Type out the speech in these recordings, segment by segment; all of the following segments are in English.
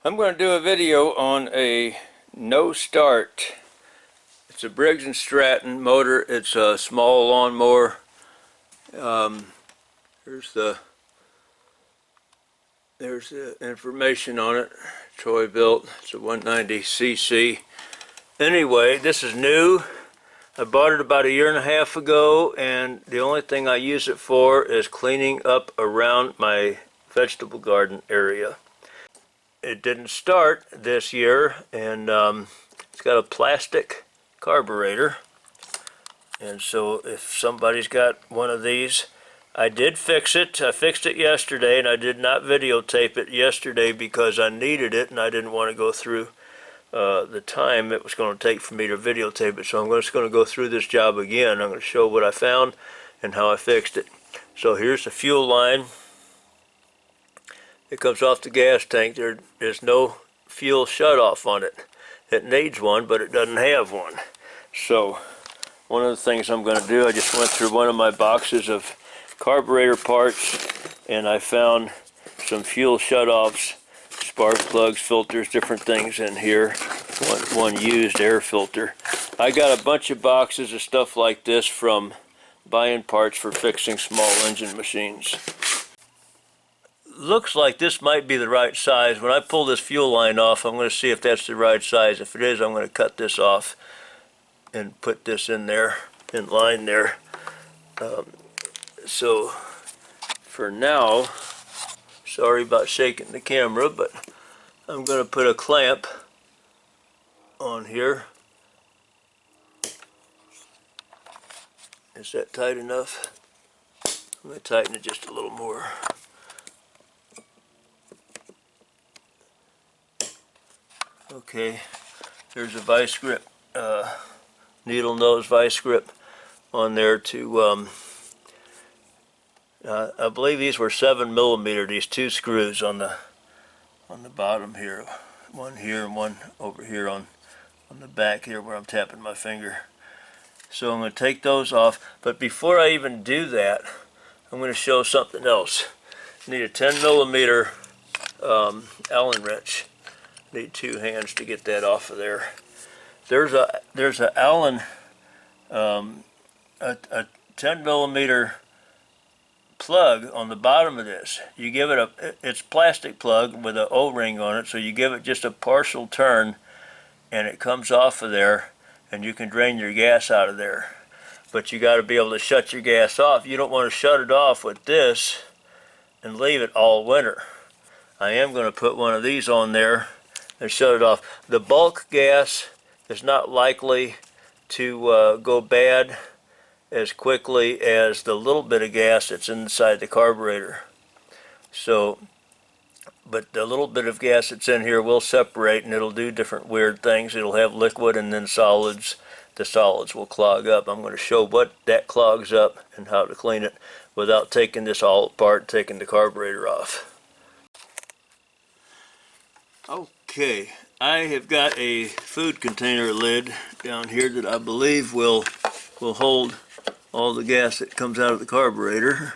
I'm going to do a video on a no start. It's a Briggs and Stratton motor. It's a small lawnmower. There's the information on it. Troy built. It's a 190cc. Anyway, this is new. I bought it about a year and a half ago, and the only thing I use it for is cleaning up around my vegetable garden area. It didn't start this year, and it's got a plastic carburetor, and so if somebody's got one of these, I did fix it. I fixed it yesterday, and I did not videotape it yesterday because I needed it and I didn't want to go through the time it was going to take for me to videotape it. So I'm just going to go through this job again. I'm going to show what I found and how I fixed it. So here's the fuel line. It comes off the gas tank. There's no fuel shutoff on it. It needs one, but it doesn't have one. So one of the things I'm going to do, I just went through one of my boxes of carburetor parts, and I found some fuel shutoffs, spark plugs, filters, different things in here. One used air filter. I got a bunch of boxes of stuff like this from buying parts for fixing small engine machines. Looks like this might be the right size. When I pull this fuel line off, I'm going to see if that's the right size. If it is, I'm going to cut this off and put this in there, in line there. So for now, sorry about shaking the camera, but I'm going to put a clamp on here. Is that tight enough? I'm going to tighten it just a little more. Okay, there's a vice grip, needle nose vice grip on there to, I believe these were 7mm, these two screws on the bottom here. One here and one over here on the back here where I'm tapping my finger. So I'm going to take those off, but before I even do that, I'm going to show something else. I need a 10mm Allen wrench. Need two hands to get that off of there. There's a Allen, a 10mm plug on the bottom of this. You give it it's plastic plug with an O-ring on it, so you give it just a partial turn and it comes off of there, and you can drain your gas out of there. But you got to be able to shut your gas off. You don't want to shut it off with this and leave it all winter. I am going to put one of these on there and shut it off. The bulk gas is not likely to go bad as quickly as the little bit of gas that's inside the carburetor. So, but the little bit of gas that's in here will separate, and it'll do different weird things. It'll have liquid and then solids. The solids will clog up. I'm going to show what that clogs up and how to clean it without taking this all apart, taking the carburetor off. Okay, I have got a food container lid down here that I believe will hold all the gas that comes out of the carburetor.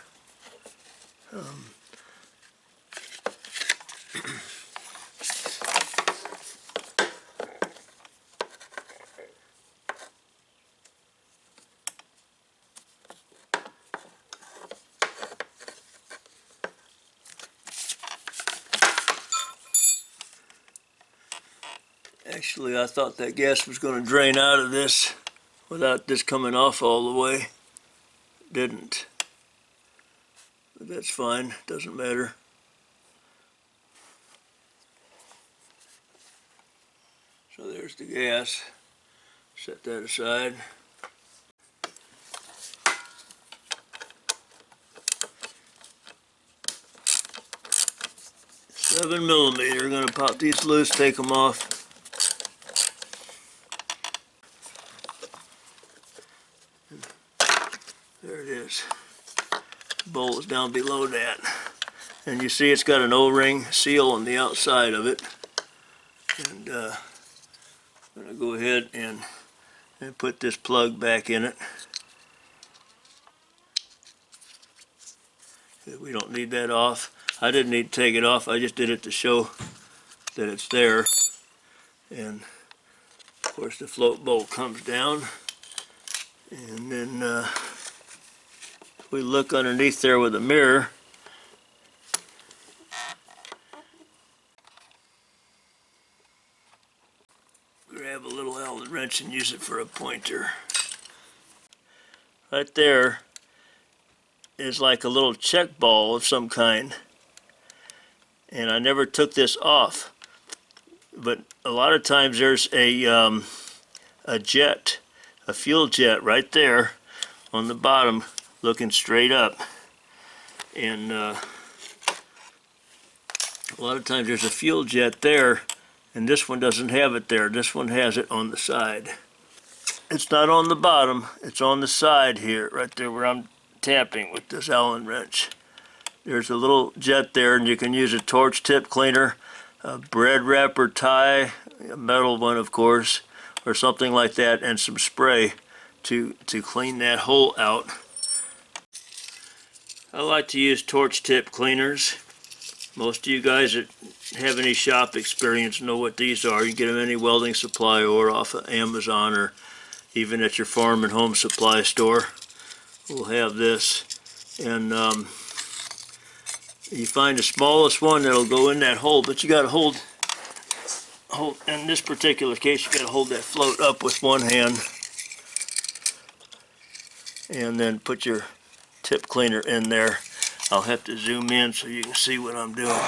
Actually, I thought that gas was going to drain out of this without this coming off all the way. It didn't. But that's fine, doesn't matter. So there's the gas. Set that aside. Seven millimeter. Gonna pop these loose, take them off. There it is. The bowl is down below that. And you see it's got an O-ring seal on the outside of it. And I'm going to go ahead and put this plug back in it. We don't need that off. I didn't need to take it off. I just did it to show that it's there. And of course the float bowl comes down, and then we look underneath there with a mirror. Grab a little Allen wrench and use it for a pointer. Right there is like a little check ball of some kind, and I never took this off, but a lot of times there's a jet, a fuel jet right there on the bottom looking straight up, and a lot of times there's a fuel jet there, and this one doesn't have it there. This one has it on the side. It's not on the bottom, it's on the side here, right there where I'm tapping with this Allen wrench. There's a little jet there, and you can use a torch tip cleaner, a bread wrapper tie, a metal one of course, or something like that, and some spray to clean that hole out. I like to use torch tip cleaners. Most of you guys that have any shop experience know what these are. You can get them any welding supply or off of Amazon, or even at your farm and home supply store. We'll have this, and you find the smallest one that'll go in that hole, but you got to hold, in this particular case, you got to hold that float up with one hand, and then put your tip cleaner in there. I'll have to zoom in so you can see what I'm doing.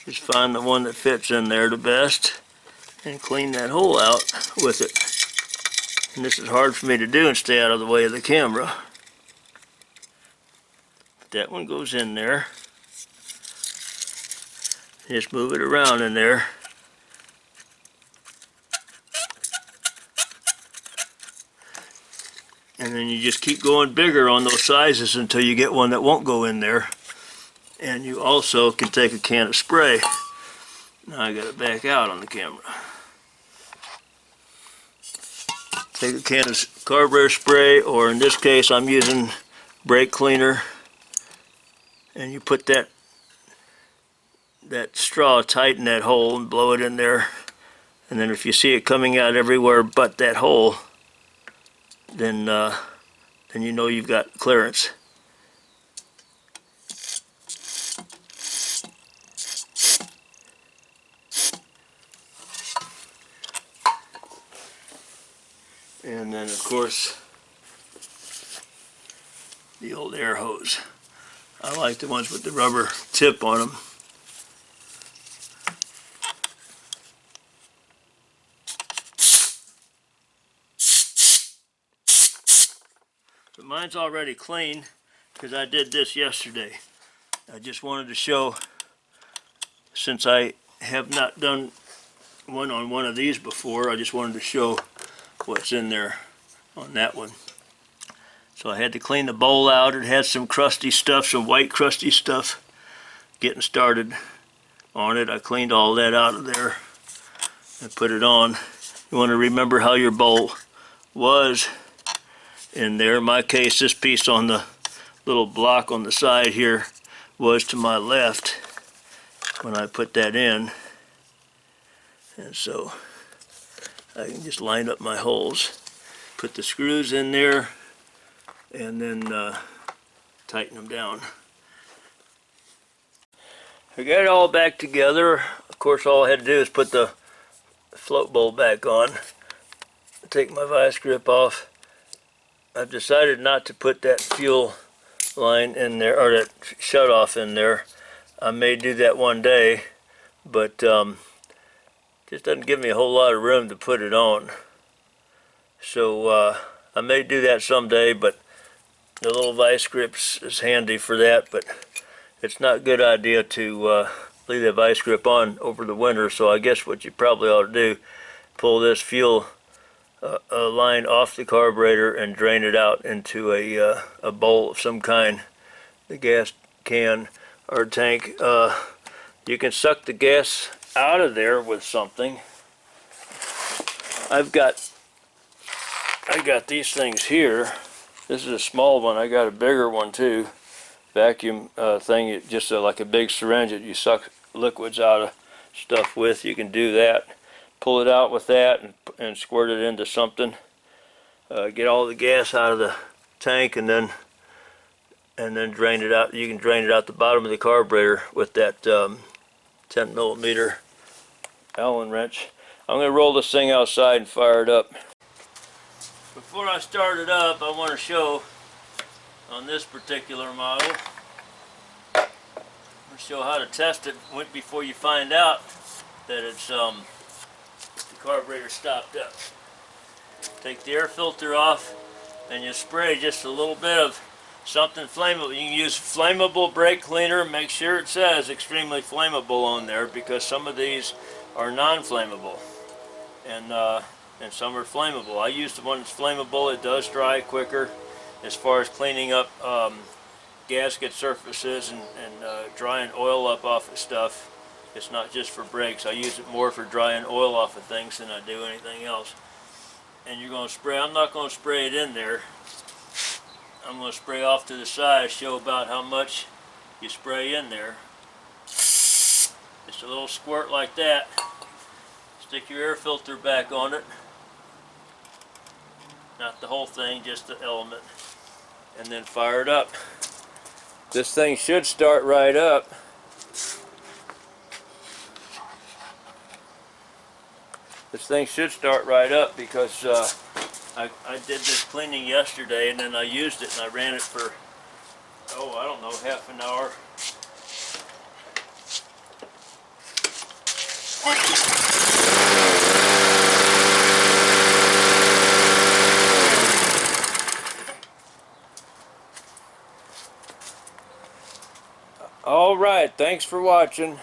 Just find the one that fits in there the best and clean that hole out with it. And this is hard for me to do and stay out of the way of the camera. That one goes in there. Just move it around in there. And then you just keep going bigger on those sizes until you get one that won't go in there. And you also can take a can of spray. Now I got it back out on the camera. Take a can of carburetor spray, or in this case I'm using brake cleaner, and you put that straw tight in that hole and blow it in there. And then if you see it coming out everywhere but that hole, then you know you've got clearance. And then of course the old air hose. I like the ones with the rubber tip on them. But mine's already clean because I did this yesterday. I just wanted to show, since I have not done one on one of these before, I just wanted to show what's in there on that one. So I had to clean the bowl out. It had some crusty stuff, some white crusty stuff getting started on it. I cleaned all that out of there and put it on. You want to remember how your bowl was in there. In my case, this piece on the little block on the side here was to my left when I put that in. And so I can just line up my holes, put the screws in there, and then tighten them down. I got it all back together. Of course, all I had to do is put the float bowl back on, take my vice grip off. I've decided not to put that fuel line in there, or that shut off in there. I may do that one day, but just doesn't give me a whole lot of room to put it on. So I may do that someday, but the little vice grip is handy for that. But it's not a good idea to leave the vice grip on over the winter. So I guess what you probably ought to do, pull this fuel line off the carburetor and drain it out into a bowl of some kind, the gas can or tank. You can suck the gas out of there with something. I got these things here. This is a small one. I got a bigger one too. vacuum thing, just like a big syringe that you suck liquids out of stuff with. You can do that. Pull it out with that and squirt it into something. Get all the gas out of the tank and then drain it out. You can drain it out the bottom of the carburetor with that 10 millimeter Allen wrench. I'm going to roll this thing outside and fire it up. Before I start it up, I want to show on this particular model, I'm going to show how to test it before you find out that it's the carburetor stopped up. Take the air filter off and you spray just a little bit of something flammable. You can use flammable brake cleaner. Make sure it says extremely flammable on there, because some of these are non-flammable and some are flammable. I use the one that's flammable. It does dry quicker as far as cleaning up gasket surfaces and drying oil up off of stuff. It's not just for brakes. I use it more for drying oil off of things than I do anything else. And you're going to spray. I'm not going to spray it in there. I'm going to spray off to the side, show about how much you spray in there. Just a little squirt like that. Stick your air filter back on it. Not the whole thing, just the element. And then fire it up. This thing should start right up. This thing should start right up because I did this cleaning yesterday, and then I used it and I ran it for, I don't know, half an hour. All right, thanks for watching.